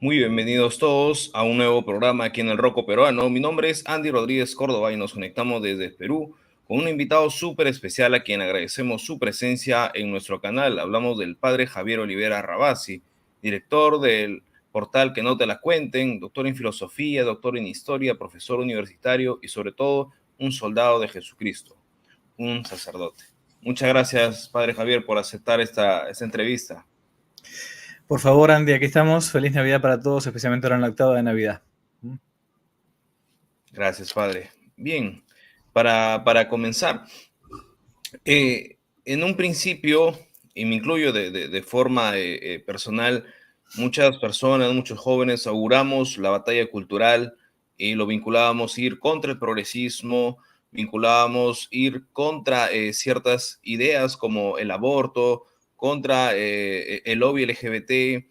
Muy bienvenidos todos a un nuevo programa aquí en el Roco Peruano. Mi nombre es Andy Rodríguez Córdoba y nos conectamos desde Perú con un invitado súper especial a quien agradecemos su presencia en nuestro canal. Hablamos del padre Javier Olivera Rabasi, director del portal Que No Te La Cuenten, doctor en filosofía, doctor en historia, profesor universitario y sobre todo un soldado de Jesucristo, un sacerdote. Muchas gracias, padre Javier, por aceptar esta entrevista. Por favor, Andy, aquí estamos. Feliz Navidad para todos, especialmente ahora en la octava de Navidad. Gracias, padre. Bien, para comenzar, en un principio, y me incluyo de forma personal, muchas personas, muchos jóvenes auguramos la batalla cultural y lo vinculábamos ir contra el progresismo, vinculábamos ir contra ciertas ideas como el aborto, contra el lobby LGBT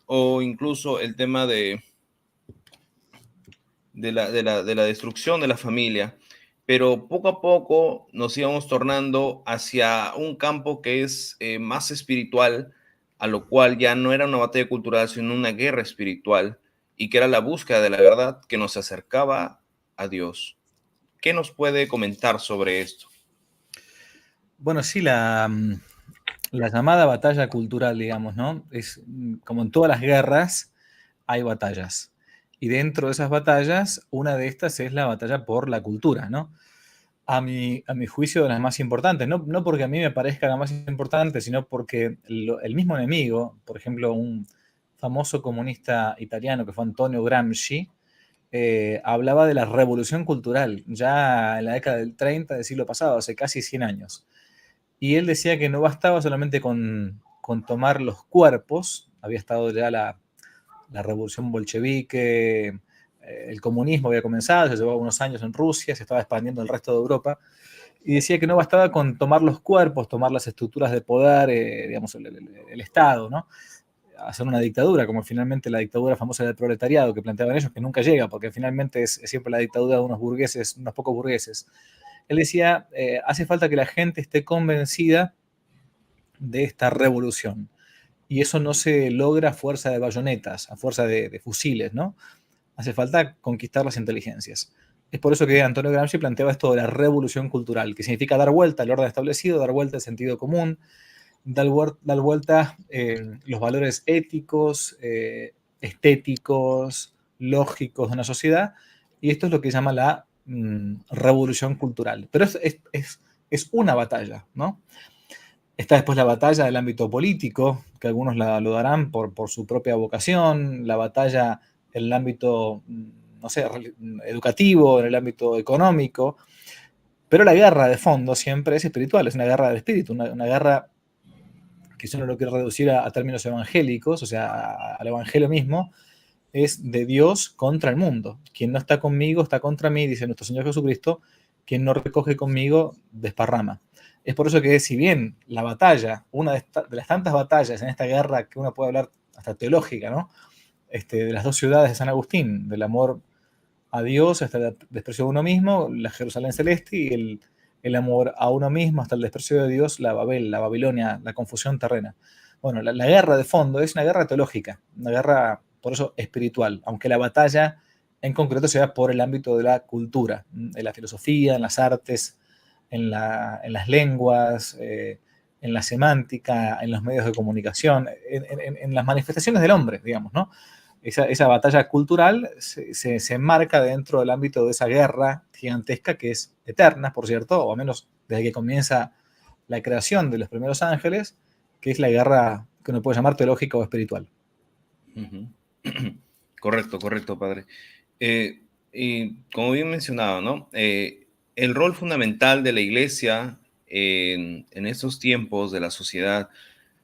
o incluso el tema de la destrucción de la familia, pero poco a poco nos íbamos tornando hacia un campo que es más espiritual, a lo cual ya no era una batalla cultural, sino una guerra espiritual, y que era la búsqueda de la verdad que nos acercaba a Dios. ¿Qué nos puede comentar sobre esto? Bueno, sí, la llamada batalla cultural, digamos, ¿no? Es como en todas las guerras, hay batallas. Y dentro de esas batallas, una de estas es la batalla por la cultura, ¿no? A mi juicio, de las más importantes. No porque a mí me parezca la más importante, sino porque el mismo enemigo, por ejemplo, un famoso comunista italiano que fue Antonio Gramsci, hablaba de la revolución cultural, ya en la década del 30 del siglo pasado, hace casi 100 años. Y él decía que no bastaba solamente con tomar los cuerpos, había estado ya la revolución bolchevique, el comunismo había comenzado, se llevaba unos años en Rusia, se estaba expandiendo en el resto de Europa, y decía que no bastaba con tomar los cuerpos, tomar las estructuras de poder, digamos, el Estado, ¿no? Hacer una dictadura, como finalmente la dictadura famosa del proletariado que planteaban ellos, que nunca llega, porque finalmente es siempre la dictadura de unos burgueses, unos pocos burgueses. Él decía, hace falta que la gente esté convencida de esta revolución. Y eso no se logra a fuerza de bayonetas, a fuerza de fusiles, ¿no? Hace falta conquistar las inteligencias. Es por eso que Antonio Gramsci planteaba esto de la revolución cultural, que significa dar vuelta al orden establecido, dar vuelta al sentido común, dar vuelta los valores éticos, estéticos, lógicos de una sociedad, y esto es lo que llama la revolución cultural. Pero es una batalla, ¿no? Está después la batalla del ámbito político, que algunos lo darán por su propia vocación, la batalla en el ámbito, no sé, educativo, en el ámbito económico, pero la guerra de fondo siempre es espiritual, es una guerra del espíritu, una guerra que si uno lo quiere reducir a términos evangélicos, o sea, al evangelio mismo, es de Dios contra el mundo. Quien no está conmigo está contra mí, dice nuestro Señor Jesucristo, quien no recoge conmigo desparrama. Es por eso que si bien la batalla, una de las tantas batallas en esta guerra que uno puede hablar hasta teológica, ¿no? De las dos ciudades de San Agustín, del amor a Dios hasta el desprecio de uno mismo, la Jerusalén celeste, y el amor a uno mismo hasta el desprecio de Dios, la Babel, la Babilonia, la confusión terrena. Bueno, la guerra de fondo es una guerra teológica, una guerra, por eso, espiritual, aunque la batalla en concreto se da por el ámbito de la cultura, en la filosofía, en las artes, en las lenguas, en la semántica, en los medios de comunicación, en las manifestaciones del hombre, digamos, ¿no? Esa batalla cultural se enmarca dentro del ámbito de esa guerra gigantesca que es eterna, por cierto, o al menos desde que comienza la creación de los primeros ángeles, que es la guerra que uno puede llamar teológica o espiritual. Uh-huh. Correcto, correcto, padre. Y como bien mencionado, ¿no? El rol fundamental de la iglesia en estos tiempos de la sociedad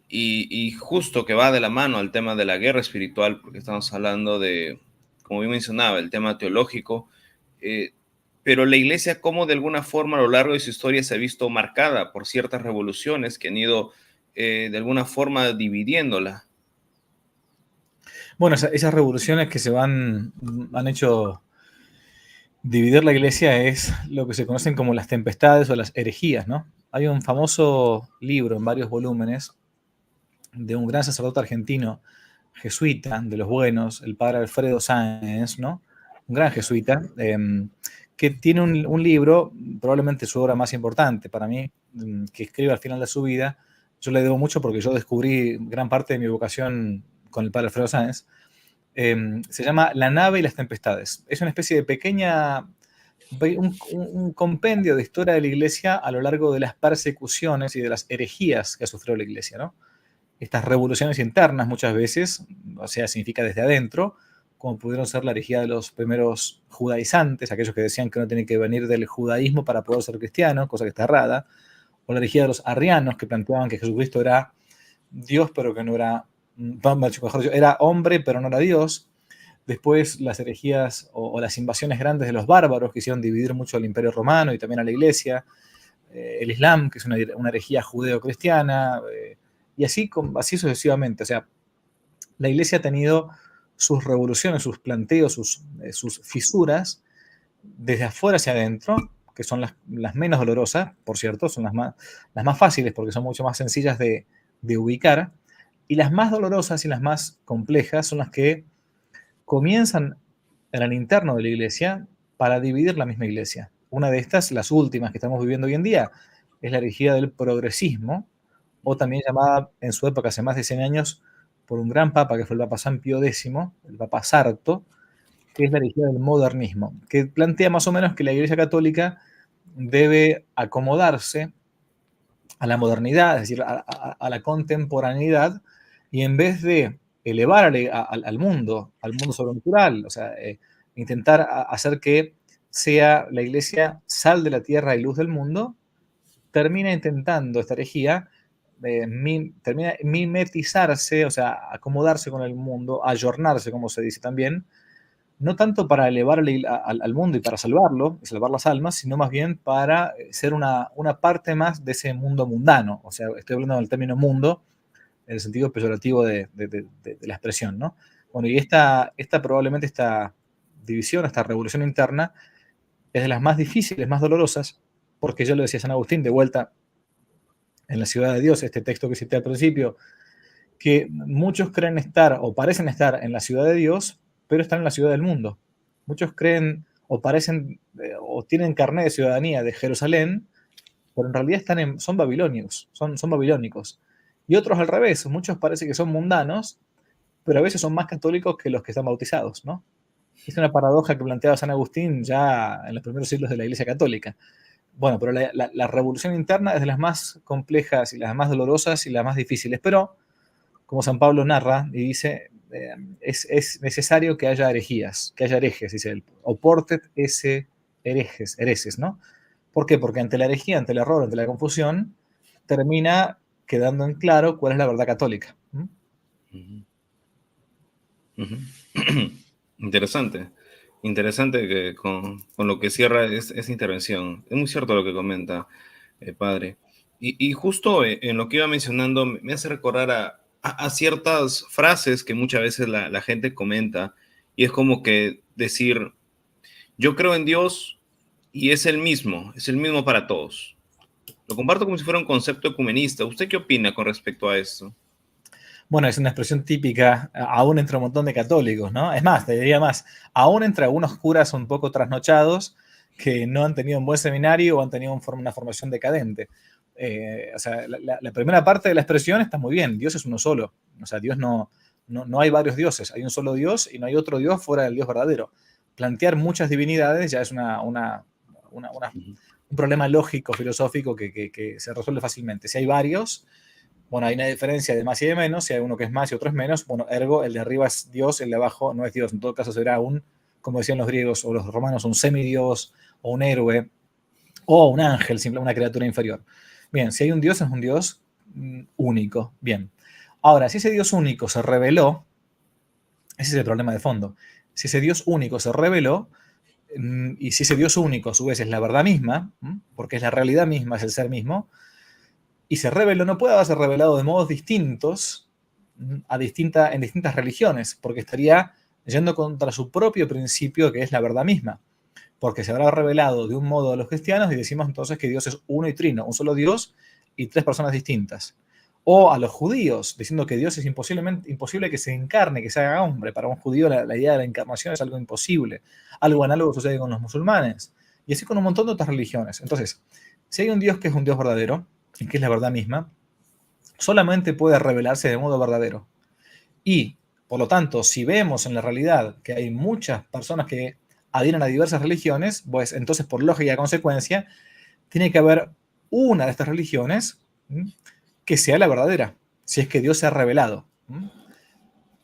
y justo que va de la mano al tema de la guerra espiritual, porque estamos hablando de, como bien mencionaba, el tema teológico, eh, pero la iglesia como de alguna forma a lo largo de su historia se ha visto marcada por ciertas revoluciones que han ido de alguna forma dividiéndola. Bueno, esas revoluciones que han hecho dividir la iglesia es lo que se conocen como las tempestades o las herejías, ¿no? Hay un famoso libro en varios volúmenes de un gran sacerdote argentino jesuita de los buenos, el padre Alfredo Sáenz, ¿no? Un gran jesuita, que tiene un libro, probablemente su obra más importante para mí, que escribe al final de su vida. Yo le debo mucho porque yo descubrí gran parte de mi vocación con el padre Alfredo Sáenz. Se llama La nave y las tempestades. Es una especie de un compendio de historia de la Iglesia a lo largo de las persecuciones y de las herejías que ha sufrido la Iglesia, ¿no? Estas revoluciones internas muchas veces, o sea, significa desde adentro, como pudieron ser la herejía de los primeros judaizantes, aquellos que decían que uno tiene que venir del judaísmo para poder ser cristiano, cosa que está errada, o la herejía de los arrianos, que planteaban que Jesucristo era Dios, pero que no era, mejor dicho, era hombre, pero no era Dios. Después las herejías o las invasiones grandes de los bárbaros, que hicieron dividir mucho al Imperio Romano y también a la Iglesia. El Islam, que es una herejía judeo-cristiana, y así sucesivamente. O sea, la Iglesia ha tenido sus revoluciones, sus planteos, sus fisuras, desde afuera hacia adentro, que son las menos dolorosas, por cierto, son las más fáciles porque son mucho más sencillas de ubicar, y las más dolorosas y las más complejas son las que comienzan en el interno de la Iglesia para dividir la misma Iglesia. Una de estas, las últimas que estamos viviendo hoy en día, es la herejía del progresismo, o también llamada en su época, hace más de 100 años, por un gran papa que fue el Papa San Pío X, el Papa Sarto, que es la herejía del modernismo, que plantea más o menos que la Iglesia Católica debe acomodarse a la modernidad, es decir, a la contemporaneidad, y en vez de elevar al mundo sobrenatural, o sea, intentar hacer que sea la Iglesia sal de la tierra y luz del mundo, termina intentando esta herejía, termina mimetizarse, o sea, acomodarse con el mundo, ayornarse, como se dice también, no tanto para elevar al mundo y para salvarlo, y salvar las almas, sino más bien para ser una parte más de ese mundo mundano. O sea, estoy hablando del término mundo en el sentido peyorativo de la expresión, ¿no? Bueno, y probablemente esta división, esta revolución interna, es de las más difíciles, más dolorosas, porque yo lo decía a San Agustín, de vuelta en la ciudad de Dios, este texto que cité al principio, que muchos creen estar o parecen estar en la ciudad de Dios, pero están en la ciudad del mundo. Muchos creen o parecen o tienen carnet de ciudadanía de Jerusalén, pero en realidad son babilonios, son babilónicos. Y otros al revés, muchos parece que son mundanos, pero a veces son más católicos que los que están bautizados, ¿no? Es una paradoja que planteaba San Agustín ya en los primeros siglos de la Iglesia Católica. Bueno, pero la revolución interna es de las más complejas y las más dolorosas y las más difíciles, pero como San Pablo narra y dice, es necesario que haya herejías, que haya herejes, dice él. Oportet esse hereses, ¿no? ¿Por qué? Porque ante la herejía, ante el error, ante la confusión, termina quedando en claro cuál es la verdad católica. Interesante. Interesante que con lo que cierra esa intervención. Es muy cierto lo que comenta, padre. Y justo en lo que iba mencionando, me hace recordar a ciertas frases que muchas veces la gente comenta, y es como que decir, yo creo en Dios y es el mismo para todos. Lo comparto como si fuera un concepto ecumenista. ¿Usted qué opina con respecto a esto? Bueno, es una expresión típica, aún entre un montón de católicos, ¿no? Es más, te diría más, aún entre algunos curas un poco trasnochados que no han tenido un buen seminario o han tenido una formación decadente. O sea, la primera parte de la expresión está muy bien, Dios es uno solo. O sea, Dios no hay varios dioses, hay un solo Dios y no hay otro Dios fuera del Dios verdadero. Plantear muchas divinidades ya es un problema lógico, filosófico que se resuelve fácilmente. Si hay varios, bueno, hay una diferencia de más y de menos, si hay uno que es más y otro es menos, bueno, ergo, el de arriba es Dios, el de abajo no es Dios. En todo caso será como decían los griegos o los romanos, un semidios o un héroe o un ángel, simplemente una criatura inferior. Bien, si hay un Dios, es un Dios único. Bien. Ahora, si ese Dios único se reveló, ese es el problema de fondo. Si ese Dios único se reveló, y si ese Dios único a su vez es la verdad misma, porque es la realidad misma, es el ser mismo, y se reveló, no puede haberse revelado de modos distintos en distintas religiones, porque estaría yendo contra su propio principio, que es la verdad misma. Porque se habrá revelado de un modo a los cristianos y decimos entonces que Dios es uno y trino, un solo Dios y tres personas distintas. O a los judíos, diciendo que Dios es imposible que se encarne, que se haga hombre. Para un judío la idea de la encarnación es algo imposible. Algo análogo sucede con los musulmanes. Y así con un montón de otras religiones. Entonces, si hay un Dios que es un Dios verdadero, y que es la verdad misma, solamente puede revelarse de modo verdadero. Y, por lo tanto, si vemos en la realidad que hay muchas personas que adhieren a diversas religiones, pues entonces, por lógica y consecuencia, tiene que haber una de estas religiones que sea la verdadera, si es que Dios se ha revelado.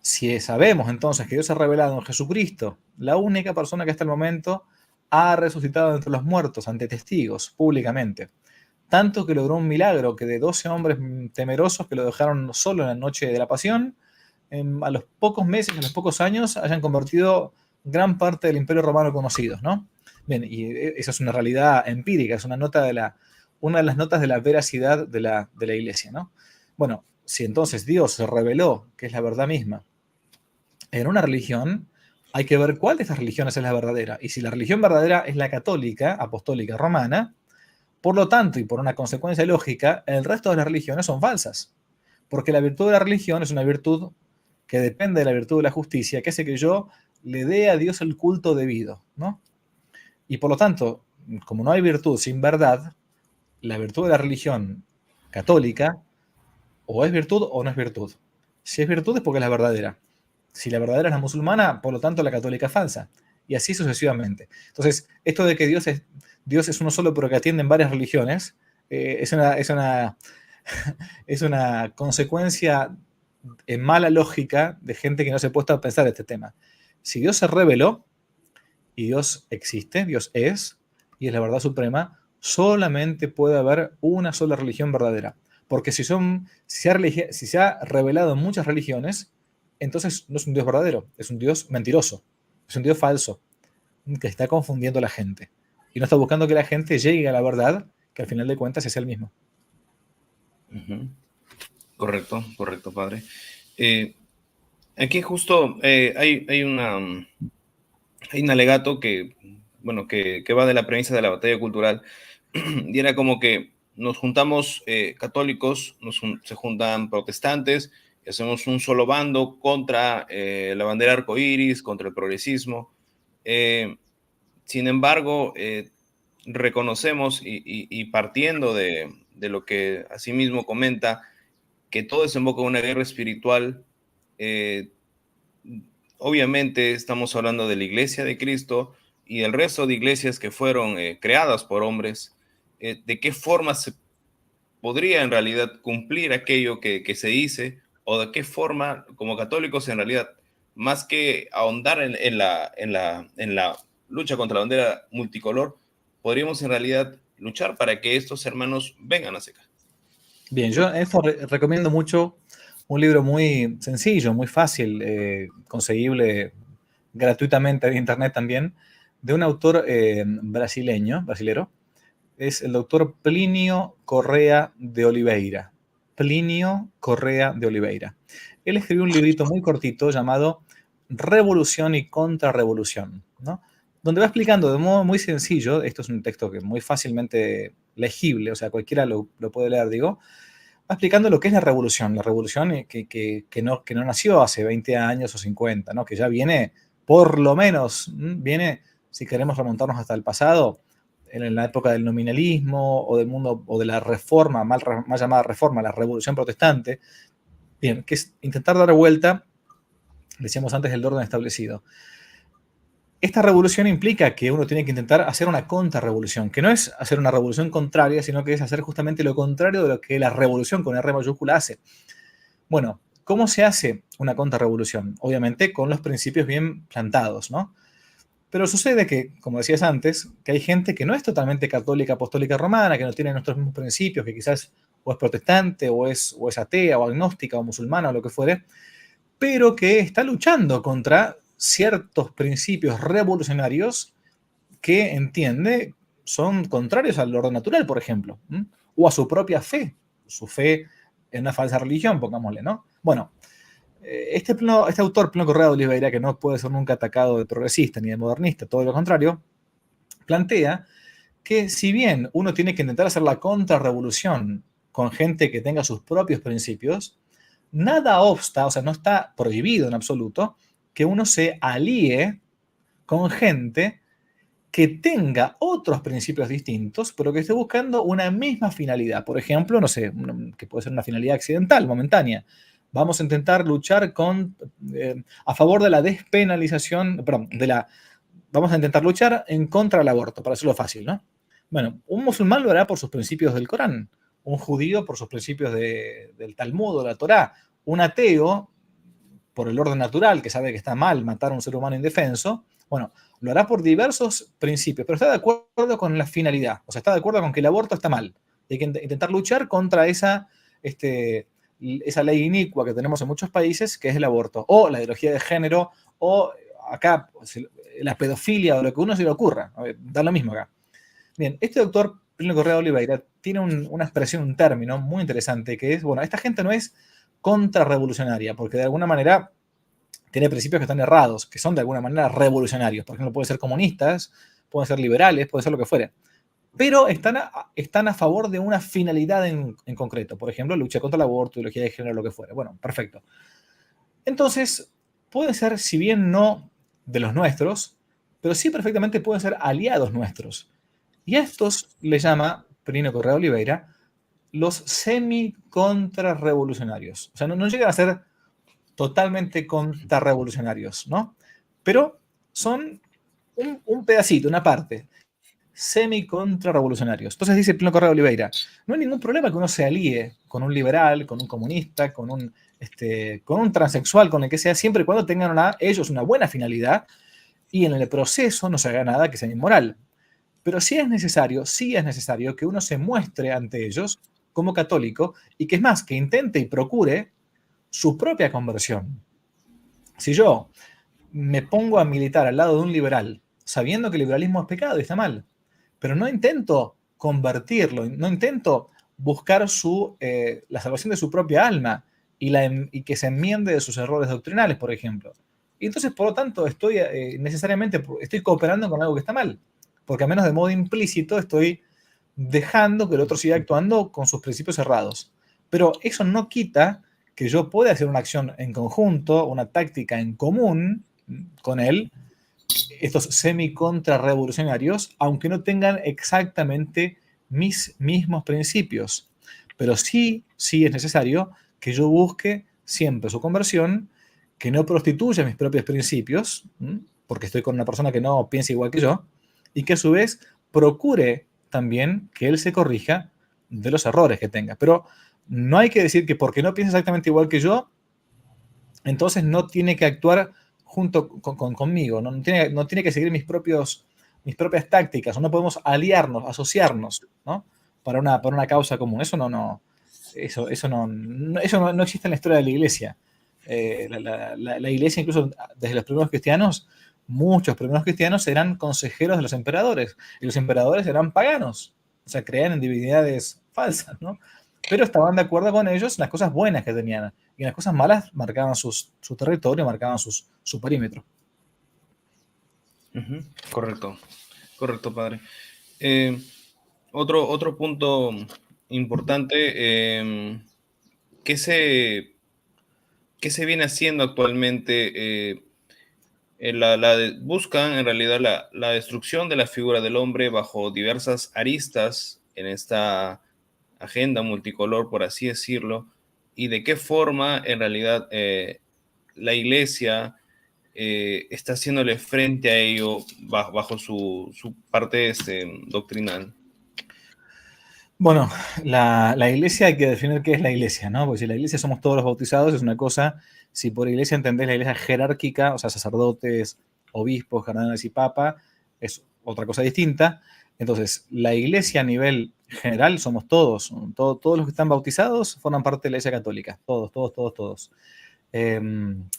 Si sabemos entonces que Dios se ha revelado en Jesucristo, la única persona que hasta el momento ha resucitado entre los muertos ante testigos públicamente, tanto que logró un milagro que de 12 hombres temerosos que lo dejaron solo en la noche de la pasión, a los pocos meses, a los pocos años, hayan convertido gran parte del Imperio Romano conocido, ¿no? Bien, y esa es una realidad empírica, es una de las notas de la veracidad de la Iglesia, ¿no? Bueno, si entonces Dios se reveló, que es la verdad misma, en una religión, hay que ver cuál de estas religiones es la verdadera. Y si la religión verdadera es la católica, apostólica, romana, por lo tanto, y por una consecuencia lógica, el resto de las religiones son falsas. Porque la virtud de la religión es una virtud que depende de la virtud de la justicia, que hace que yo le dé a Dios el culto debido, ¿no? Y por lo tanto, como no hay virtud sin verdad, la virtud de la religión católica o es virtud o no es virtud. Si es virtud es porque es la verdadera. Si la verdadera es la musulmana, por lo tanto la católica es falsa. Y así sucesivamente. Entonces, esto de que Dios es uno solo pero que atiende en varias religiones, es una consecuencia en mala lógica de gente que no se ha puesto a pensar este tema. Si Dios se reveló y Dios existe, Dios es, y es la verdad suprema, solamente puede haber una sola religión verdadera. Porque si se ha revelado en muchas religiones, entonces no es un Dios verdadero, es un Dios mentiroso, es un Dios falso, que está confundiendo a la gente. Y no está buscando que la gente llegue a la verdad, que al final de cuentas es el mismo. Correcto, correcto, padre. Aquí justo hay un alegato que, bueno, que va de la premisa de la batalla cultural, y era como que nos juntamos católicos, se juntan protestantes, y hacemos un solo bando contra la bandera arcoíris, contra el progresismo. Sin embargo, reconocemos y partiendo de lo que asimismo comenta, que todo desemboca en una guerra espiritual. Obviamente estamos hablando de la Iglesia de Cristo y el resto de iglesias que fueron creadas por hombres. ¿De qué forma se podría en realidad cumplir aquello que se dice? ¿O de qué forma, como católicos, en realidad, más que ahondar en la lucha contra la bandera multicolor, podríamos en realidad luchar para que estos hermanos vengan a secar? Bien, yo esto recomiendo mucho un libro muy sencillo, muy fácil, conseguible gratuitamente en internet también, de un autor brasilero, es el doctor Plinio Correa de Oliveira. Plinio Correa de Oliveira. Él escribió un librito muy cortito llamado Revolución y Contrarrevolución, ¿no? Donde va explicando de modo muy sencillo, esto es un texto que es muy fácilmente legible, o sea, cualquiera lo puede leer, digo, va explicando lo que es la revolución que no nació hace 20 años o 50, ¿no? Que ya viene, por lo menos, viene, si queremos remontarnos hasta el pasado, en la época del nominalismo o del mundo o de la reforma, mal llamada reforma, la revolución protestante, bien, que es intentar dar vuelta, decíamos antes, el orden establecido. Esta revolución implica que uno tiene que intentar hacer una contrarrevolución, que no es hacer una revolución contraria, sino que es hacer justamente lo contrario de lo que la revolución con R mayúscula hace. Bueno, ¿cómo se hace una contrarrevolución? Obviamente con los principios bien plantados, ¿no? Pero sucede que, como decías antes, que hay gente que no es totalmente católica, apostólica romana, que no tiene nuestros mismos principios, que quizás o es protestante, o es atea, o agnóstica, o musulmana, o lo que fuere, pero que está luchando contra ciertos principios revolucionarios que entiende son contrarios al orden natural, por ejemplo, o a su propia fe, su fe en una falsa religión, pongámosle, ¿no? Bueno, este autor, Plinio Correa de Oliveira, que no puede ser nunca atacado de progresista ni de modernista, todo lo contrario, plantea que si bien uno tiene que intentar hacer la contrarrevolución con gente que tenga sus propios principios, nada obsta, o sea, no está prohibido en absoluto que uno se alíe con gente que tenga otros principios distintos, pero que esté buscando una misma finalidad. Por ejemplo, no sé, que puede ser una finalidad accidental, momentánea. Vamos a intentar luchar a favor de la despenalización, perdón, vamos a intentar luchar en contra del aborto, para hacerlo fácil, ¿no? Bueno, un musulmán lo hará por sus principios del Corán, un judío por sus principios del Talmud o la Torá, un ateo por el orden natural, que sabe que está mal matar a un ser humano indefenso, bueno, lo hará por diversos principios, pero está de acuerdo con la finalidad, o sea, está de acuerdo con que el aborto está mal. Hay que intentar luchar contra esa ley inicua que tenemos en muchos países, que es el aborto, o la ideología de género, o acá la pedofilia, o lo que uno se le ocurra. A ver, da lo mismo acá. Bien, este doctor Plínio Correa de Oliveira tiene una expresión, un término muy interesante, que es, bueno, esta gente no es contrarrevolucionaria, porque de alguna manera tiene principios que están errados, que son de alguna manera revolucionarios. Por ejemplo, pueden ser comunistas, pueden ser liberales, puede ser lo que fuere. Pero están a favor de una finalidad en concreto. Por ejemplo, lucha contra el aborto, ideología de género, lo que fuere. Bueno, perfecto. Entonces, pueden ser, si bien no de los nuestros, pero sí perfectamente pueden ser aliados nuestros. Y a estos le llama Plínio Correa de Oliveira los semi-contrarrevolucionarios. O sea, no llegan a ser totalmente contrarrevolucionarios, ¿no? Pero son un pedacito, una parte, semi-contrarrevolucionarios. Entonces dice Plínio Correa de Oliveira, no hay ningún problema que uno se alíe con un liberal, con un comunista, con un transexual, con el que sea, siempre y cuando tengan ellos una buena finalidad y en el proceso no se haga nada que sea inmoral. Pero sí es necesario que uno se muestre ante ellos como católico y que es más, que intente y procure su propia conversión. Si yo me pongo a militar al lado de un liberal, sabiendo que el liberalismo es pecado y está mal, pero no intento convertirlo, no intento buscar la salvación de su propia alma y que se enmiende de sus errores doctrinales, por ejemplo. Y entonces, por lo tanto, necesariamente estoy cooperando con algo que está mal, porque a menos de modo implícito estoy dejando que el otro siga actuando con sus principios errados. Pero eso no quita que yo pueda hacer una acción en conjunto, una táctica en común con él, estos semi-contrarrevolucionarios, aunque no tengan exactamente mis mismos principios. Pero sí es necesario que yo busque siempre su conversión, que no prostituya mis propios principios, porque estoy con una persona que no piensa igual que yo, y que a su vez procure también que él se corrija de los errores que tenga. Pero no hay que decir que porque no piensa exactamente igual que yo, entonces no tiene que actuar junto conmigo, no tiene que seguir mis propias tácticas, o no podemos aliarnos, asociarnos, ¿no? Para una causa común. Eso no existe en la historia de la Iglesia. La Iglesia, incluso desde los primeros cristianos, muchos primeros cristianos eran consejeros de los emperadores, y los emperadores eran paganos, o sea, creían en divinidades falsas, ¿no? Pero estaban de acuerdo con ellos en las cosas buenas que tenían, y en las cosas malas marcaban su territorio, marcaban su perímetro. Correcto, correcto, padre. Otro punto importante, ¿qué se viene haciendo actualmente? Buscan en realidad la destrucción de la figura del hombre bajo diversas aristas en esta agenda multicolor, por así decirlo, y de qué forma en realidad la Iglesia está haciéndole frente a ello bajo su parte doctrinal. Bueno, la iglesia hay que definir qué es la iglesia, ¿no? Porque si la iglesia somos todos los bautizados es una cosa, si por iglesia entendés la iglesia jerárquica, o sea, sacerdotes, obispos, cardenales y papa, es otra cosa distinta. Entonces, la iglesia a nivel general somos todos, todos los que están bautizados forman parte de la iglesia católica, todos. Bien,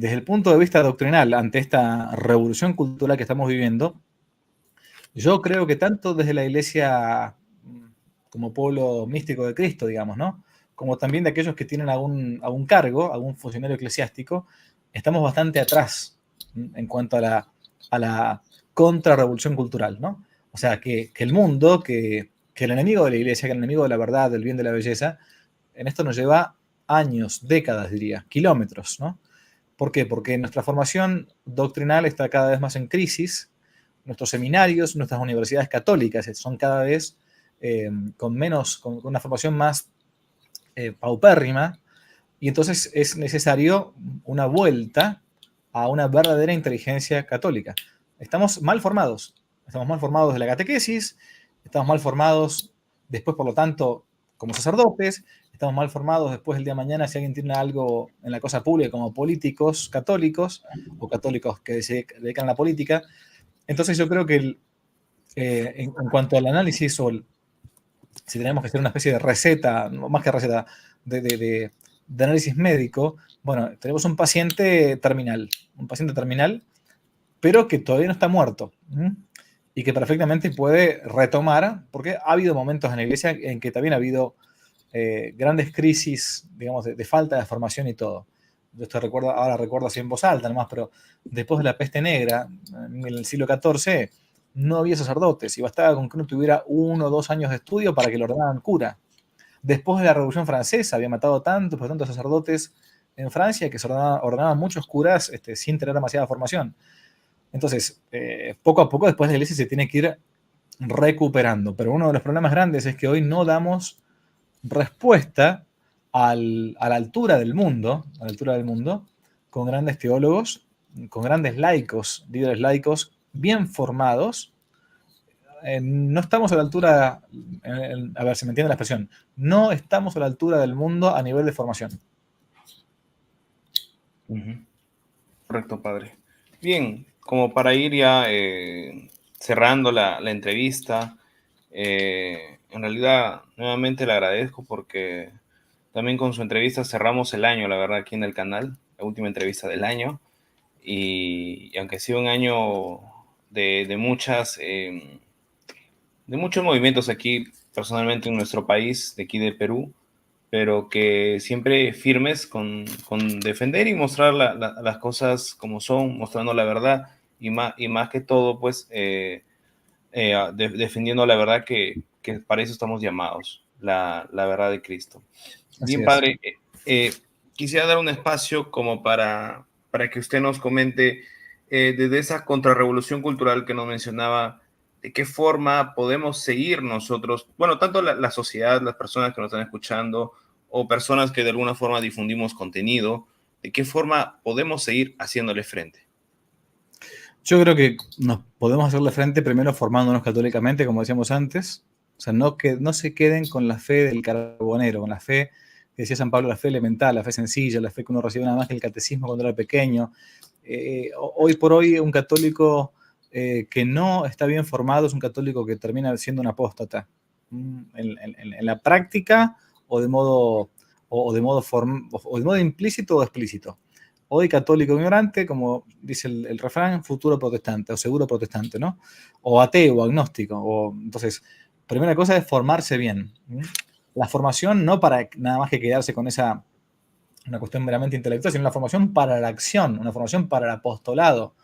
desde el punto de vista doctrinal, ante esta revolución cultural que estamos viviendo, yo creo que tanto desde la iglesia como pueblo místico de Cristo, digamos, ¿no? Como también de aquellos que tienen algún cargo, algún funcionario eclesiástico, estamos bastante atrás en cuanto a la contrarrevolución cultural, ¿no? O sea, que el mundo, que que el enemigo de la iglesia, que el enemigo de la verdad, del bien, de la belleza, en esto nos lleva años, décadas, diría, kilómetros, ¿no? ¿Por qué? Porque nuestra formación doctrinal está cada vez más en crisis, nuestros seminarios, nuestras universidades católicas son cada vez con una formación más paupérrima, y entonces es necesario una vuelta a una verdadera inteligencia católica. Estamos mal formados de la catequesis, estamos mal formados después, por lo tanto, como sacerdotes, estamos mal formados después el día de mañana si alguien tiene algo en la cosa pública como políticos católicos o católicos que se dedican a la política. Entonces yo creo que en cuanto al análisis si tenemos que hacer una especie de receta, más que receta, de análisis médico, bueno, tenemos un paciente terminal, pero que todavía no está muerto, ¿m? Y que perfectamente puede retomar, porque ha habido momentos en la iglesia en que también ha habido grandes crisis, digamos, de falta de formación y todo. Yo ahora recuerdo así en voz alta nomás, pero después de la peste negra, en el siglo XIV, no había sacerdotes y bastaba con que uno tuviera 1 o 2 años de estudio para que lo ordenaran cura. Después de la Revolución Francesa había matado tantos, por tantos sacerdotes en Francia que se ordenaban muchos curas sin tener demasiada formación. Entonces, poco a poco después la iglesia se tiene que ir recuperando, pero uno de los problemas grandes es que hoy no damos respuesta a la altura del mundo, con grandes teólogos, con grandes laicos, líderes laicos bien formados. No estamos a la altura, a ver si me entiende la expresión, no estamos a la altura del mundo a nivel de formación. Correcto, padre. Bien, como para ir ya cerrando la entrevista, en realidad nuevamente le agradezco porque también con su entrevista cerramos el año, la verdad, aquí en el canal, la última entrevista del año, y aunque ha sido un año de muchos movimientos aquí, personalmente en nuestro país, de aquí de Perú, pero que siempre firmes con defender y mostrar las cosas como son, mostrando la verdad y más que todo, pues, defendiendo la verdad que para eso estamos llamados, la verdad de Cristo. Así Bien, es. padre, quisiera dar un espacio como para que usted nos comente desde esa contrarrevolución cultural que nos mencionaba, de qué forma podemos seguir nosotros, bueno, tanto la sociedad, las personas que nos están escuchando o personas que de alguna forma difundimos contenido, de qué forma podemos seguir haciéndole frente. Yo creo que nos podemos hacerle frente primero formándonos católicamente, como decíamos antes. O sea, no se queden con la fe del carbonero, con la fe que decía San Pablo, la fe elemental, la fe sencilla, la fe que uno recibe nada más que el catecismo cuando era pequeño. Hoy por hoy un católico que no está bien formado es un católico que termina siendo un apóstata. En la práctica o de modo, o de modo implícito o explícito. Hoy católico ignorante, como dice el refrán, futuro protestante o seguro protestante, ¿no? O ateo o agnóstico. Entonces, primera cosa es formarse bien. La formación no para nada más que quedarse con una cuestión meramente intelectual, sino la formación para la acción, una formación para el apostolado,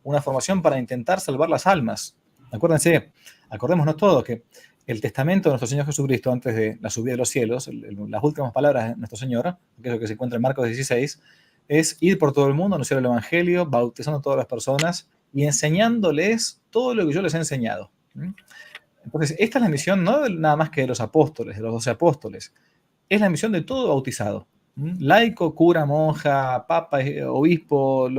una formación para intentar salvar las almas. Acordémonos todos que el testamento de nuestro Señor Jesucristo antes de la subida de los cielos, las últimas palabras de nuestro Señor, que es lo que se encuentra en Marcos 16, es ir por todo el mundo, anunciar el Evangelio, bautizando a todas las personas y enseñándoles todo lo que yo les he enseñado. Entonces, esta es la misión no nada más que de los apóstoles, de los 12 apóstoles, es la misión de todo bautizado. Laico, cura, monja, papa, obispo,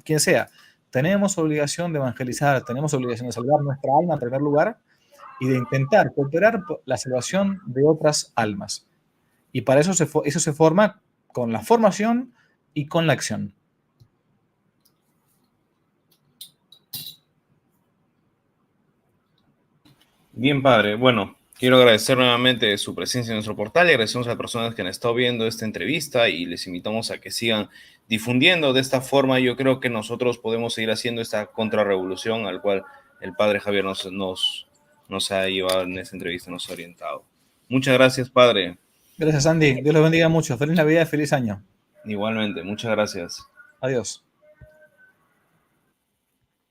quien sea. Tenemos obligación de evangelizar, tenemos obligación de salvar nuestra alma en primer lugar y de intentar cooperar por la salvación de otras almas. Y para eso se forma con la formación y con la acción. Bien, padre. Bueno, quiero agradecer nuevamente su presencia en nuestro portal y agradecemos a las personas que han estado viendo esta entrevista y les invitamos a que sigan difundiendo de esta forma. Yo creo que nosotros podemos seguir haciendo esta contrarrevolución al cual el padre Javier nos ha llevado en esta entrevista, nos ha orientado. Muchas gracias, padre. Gracias, Andy. Dios los bendiga mucho. Feliz Navidad y feliz año. Igualmente, muchas gracias. Adiós.